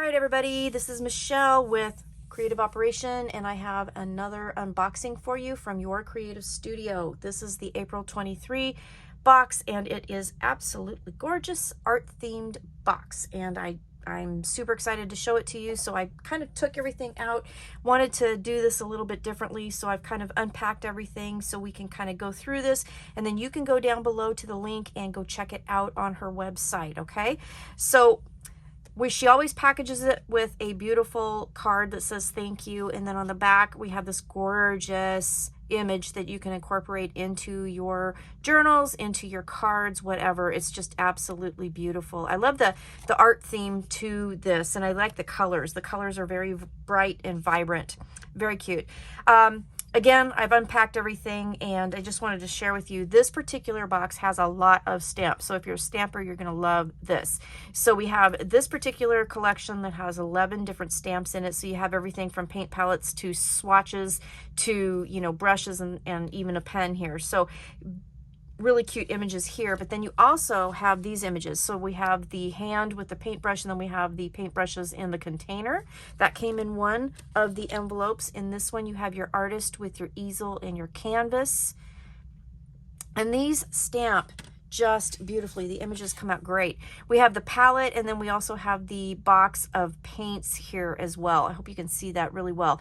right, everybody, this is Michelle with Creative Operation, and I have another unboxing for you from Your Creative Studio. This is the April 23 box, and it is absolutely gorgeous art-themed box, and I'm super excited to show it to you. So I kind of took everything out, wanted to do this a little bit differently, so I've kind of unpacked everything so we can kind of go through this, and then you can go down below to the link and go check it out on her website, okay? So she always packages it with a beautiful card that says thank you, and then on the back we have this gorgeous image that you can incorporate into your journals, into your cards, whatever. It's just absolutely beautiful. I love the art theme to this, and I like the colors. The colors are very bright and vibrant, very cute. Again, I've unpacked everything, and I just wanted to share with you, this particular box has a lot of stamps. So if you're a stamper, you're going to love this. So we have this particular collection that has 11 different stamps in it. So you have everything from paint palettes to swatches to, you know, brushes and even a pen here. So really cute images here, but then you also have these images. So we have the hand with the paintbrush, and then we have the paintbrushes in the container. That came in one of the envelopes. In this one, you have your artist with your easel and your canvas. And these stamp just beautifully. The images come out great. We have the palette, and then we also have the box of paints here as well. I hope you can see that really well.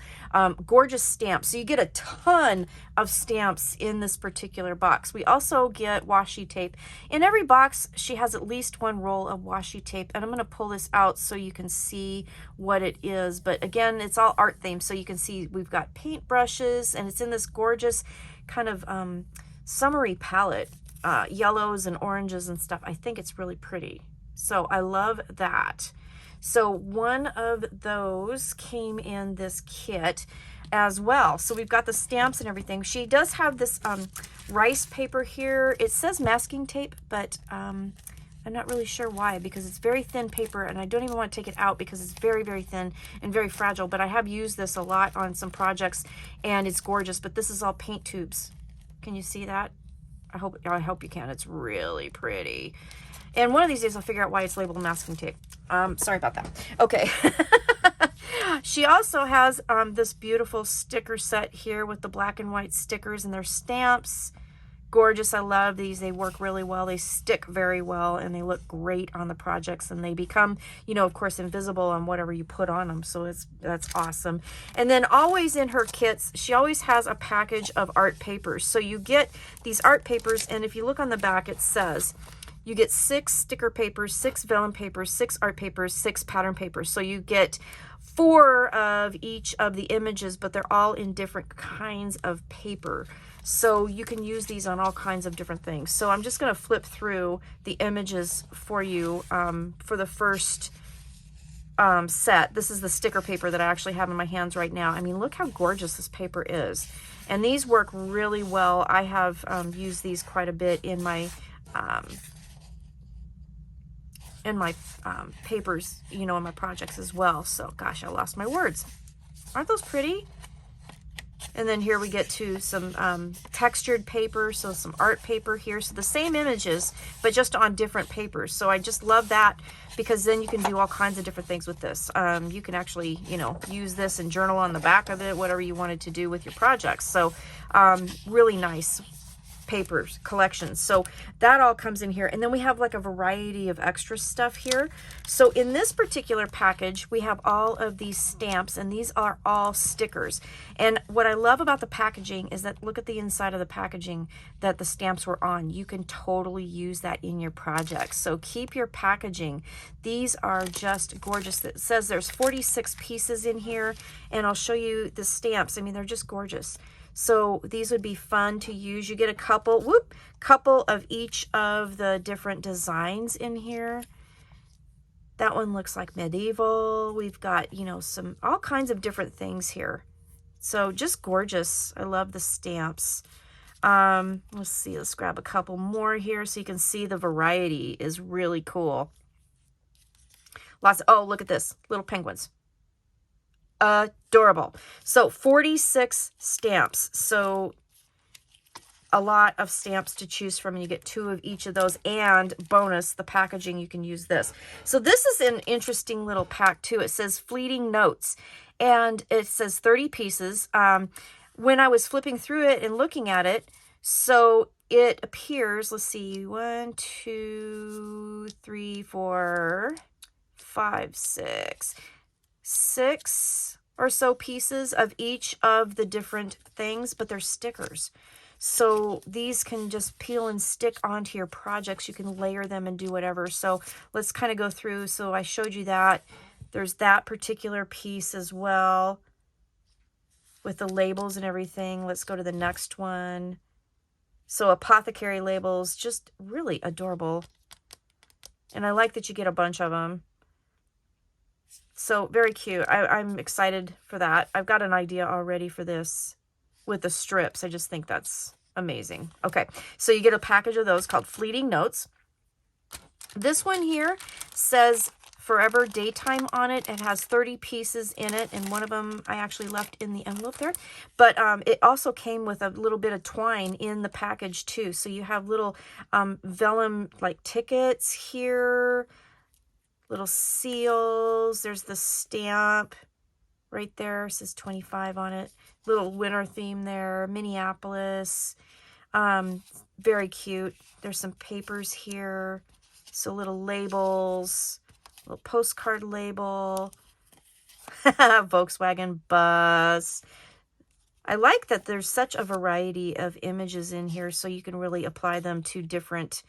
Gorgeous stamps. So you get a ton of stamps in this particular box. We also get washi tape. In every box, she has at least one roll of washi tape, and I'm going to pull this out so you can see what it is. But again, it's all art themed, so you can see we've got paint brushes, and it's in this gorgeous kind of summery palette. Yellows and oranges and stuff. I think it's really pretty. So I love that. So one of those came in this kit as well. So we've got the stamps and everything. She does have this rice paper here. It says masking tape, but I'm not really sure why, because it's very thin paper, and I don't even want to take it out because it's very, very thin and very fragile. But I have used this a lot on some projects, and it's gorgeous. But this is all paint tubes. Can you see that? I hope you can. It's really pretty. And one of these days I'll figure out why it's labeled masking tape. Sorry about that. Okay. She also has this beautiful sticker set here with the black and white stickers and their stamps. Gorgeous. I love these. They work really well. They stick very well, and they look great on the projects, and they become, you know, of course, invisible on whatever you put on them. So that's awesome. And then always in her kits, she always has a package of art papers. So you get these art papers, and if you look on the back, it says you get 6 sticker papers, 6 vellum papers, 6 art papers, 6 pattern papers. So you get 4 of each of the images, but they're all in different kinds of paper. So you can use these on all kinds of different things. So I'm just going to flip through the images for you for the first set. This is the sticker paper that I actually have in my hands right now. I mean, look how gorgeous this paper is. And these work really well. I have used these quite a bit in my papers, you know, in my projects as well. So gosh, I lost my words. Aren't those pretty? And then here we get to some textured paper, so some art paper here. So the same images, but just on different papers. So I just love that, because then you can do all kinds of different things with this. You can actually, you know, use this and journal on the back of it, whatever you wanted to do with your projects. So really nice papers collections. So that all comes in here, and then we have like a variety of extra stuff here. So in this particular package, we have all of these stamps, and these are all stickers. And what I love about the packaging is that, look at the inside of the packaging that the stamps were on. You can totally use that in your projects. So keep your packaging. These are just gorgeous. It says there's 46 pieces in here, and I'll show you the stamps. I mean, they're just gorgeous. So these would be fun to use. You get a couple of each of the different designs in here. That one looks like medieval. We've got, you know, all kinds of different things here. So just gorgeous. I love the stamps. Let's see, let's grab a couple more here so you can see the variety is really cool. Oh, look at this, little penguins. Adorable. So 46 stamps. So a lot of stamps to choose from, and you get 2 of each of those, and bonus, the packaging, you can use this. So this is an interesting little pack too. It says Fleeting Notes, and it says 30 pieces. When I was flipping through it and looking at it, so it appears, let's see, 1, 2, 3, 4, 5, 6 or so pieces of each of the different things, but they're stickers. So these can just peel and stick onto your projects. You can layer them and do whatever. So let's kind of go through. So I showed you that. There's that particular piece as well with the labels and everything. Let's go to the next one. So apothecary labels, just really adorable. And I like that you get a bunch of them. So very cute. I'm excited for that. I've got an idea already for this with the strips. I just think that's amazing. Okay, so you get a package of those called Fleeting Notes. This one here says Forever Daytime on it. It has 30 pieces in it, and one of them I actually left in the envelope there. But it also came with a little bit of twine in the package too. So you have little vellum like tickets here, little seals. There's the stamp right there. It says 25 on it. Little winter theme there. Minneapolis. Very cute. There's some papers here. So little labels. Little postcard label. Volkswagen bus. I like that there's such a variety of images in here, so you can really apply them to different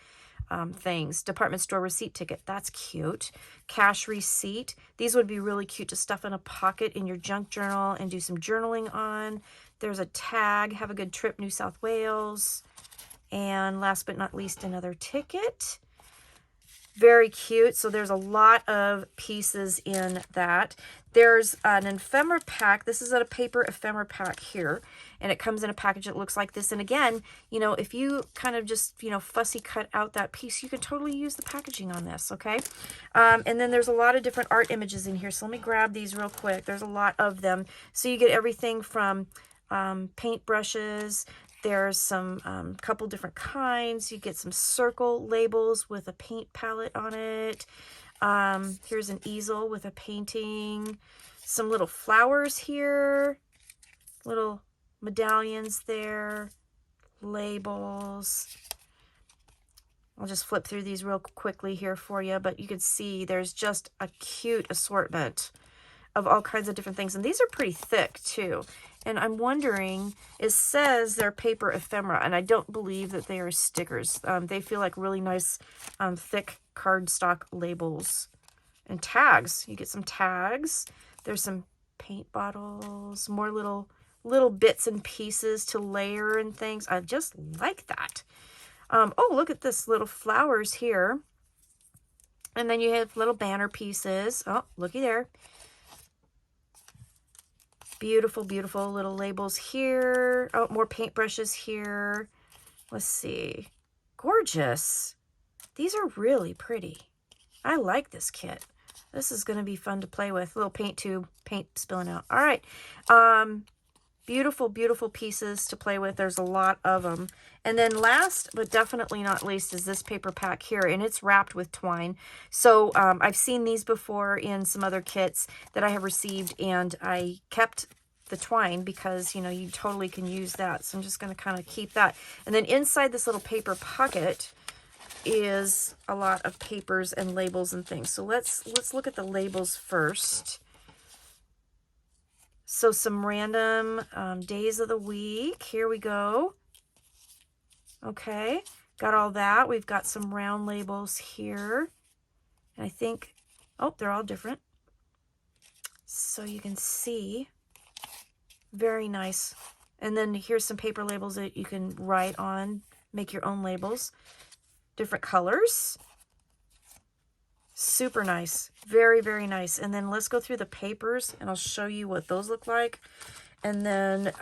things. Department store receipt ticket. That's cute. Cash receipt. These would be really cute to stuff in a pocket in your junk journal and do some journaling on. There's a tag. Have a good trip, New South Wales. And last but not least, another ticket. Very cute. So there's a lot of pieces in that. There's an ephemera pack. This is a paper ephemera pack here, and it comes in a package that looks like this. And again, you know, if you kind of just, you know, fussy cut out that piece, you can totally use the packaging on this, okay? And then there's a lot of different art images in here. So let me grab these real quick. There's a lot of them. So you get everything from paint brushes. There's some couple different kinds. You get some circle labels with a paint palette on it. Here's an easel with a painting. Some little flowers here. Little medallions there. Labels. I'll just flip through these real quickly here for you, but you can see there's just a cute assortment of all kinds of different things. And these are pretty thick too. And I'm wondering, it says they're paper ephemera, and I don't believe that they are stickers. They feel like really nice, thick cardstock labels. And tags. You get some tags. There's some paint bottles, more little bits and pieces to layer and things. I just like that. Oh, look at this, little flowers here. And then you have little banner pieces. Oh, looky there. Beautiful, beautiful little labels here. Oh, more paintbrushes here. Let's see. Gorgeous. These are really pretty. I like this kit. This is going to be fun to play with. Little paint tube, paint spilling out. All right. Beautiful, beautiful pieces to play with. There's a lot of them. And then last, but definitely not least, is this paper pack here, and it's wrapped with twine. So I've seen these before in some other kits that I have received, and I kept the twine because, you know, you totally can use that. So I'm just going to kind of keep that. And then inside this little paper pocket is a lot of papers and labels and things. So let's look at the labels first. So some random days of the week. Here we go. Okay, got all that. We've got some round labels here. And I think, oh, they're all different. So you can see, very nice. And then here's some paper labels that you can write on, make your own labels. Different colors. Super nice. Very, very nice. And then let's go through the papers and I'll show you what those look like. And then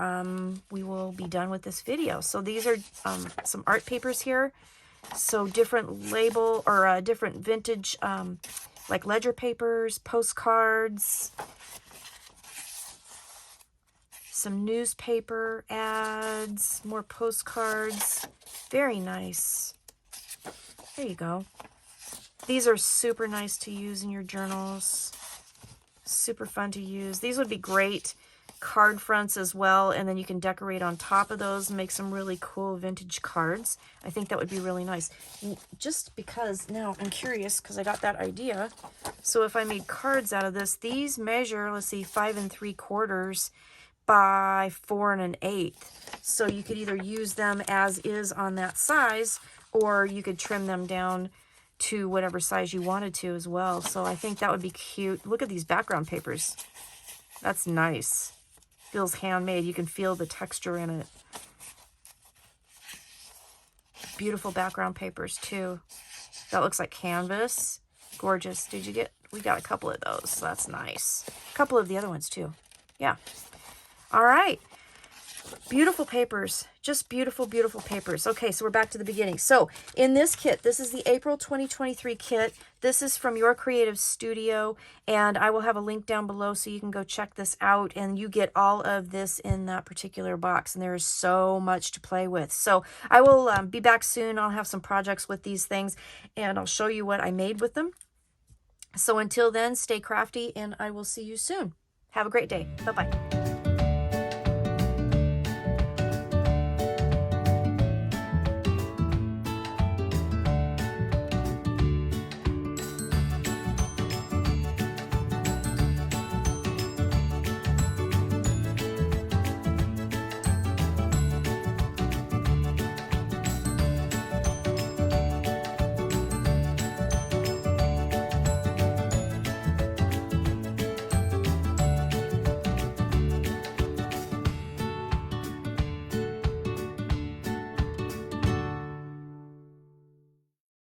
we will be done with this video. So these are some art papers here. So different label or different vintage like ledger papers, postcards. some newspaper ads, more postcards. Very nice. There you go. These are super nice to use in your journals. Super fun to use. These would be great card fronts as well, and then you can decorate on top of those and make some really cool vintage cards. I think that would be really nice. Just because now I'm curious, because I got that idea. So if I made cards out of this, these measure, let's see, 5 3/4 by 4 1/8. So you could either use them as is on that size, or you could trim them down to whatever size you wanted to as well. So I think that would be cute. Look at these background papers. That's nice. Feels handmade. You can feel the texture in it. Beautiful background papers too. That looks like canvas. Gorgeous. Did you get? We got a couple of those. So that's nice. A couple of the other ones too. Yeah. All right. Beautiful papers. Just beautiful, beautiful papers. Okay, so we're back to the beginning. So in this kit, this is the April 2023 kit. This is from Your Creative Studio, and I will have a link down below so you can go check this out, and you get all of this in that particular box, and there is so much to play with. So I will be back soon. I'll have some projects with these things, and I'll show you what I made with them. So until then, stay crafty, and I will see you soon. Have a great day. Bye-bye.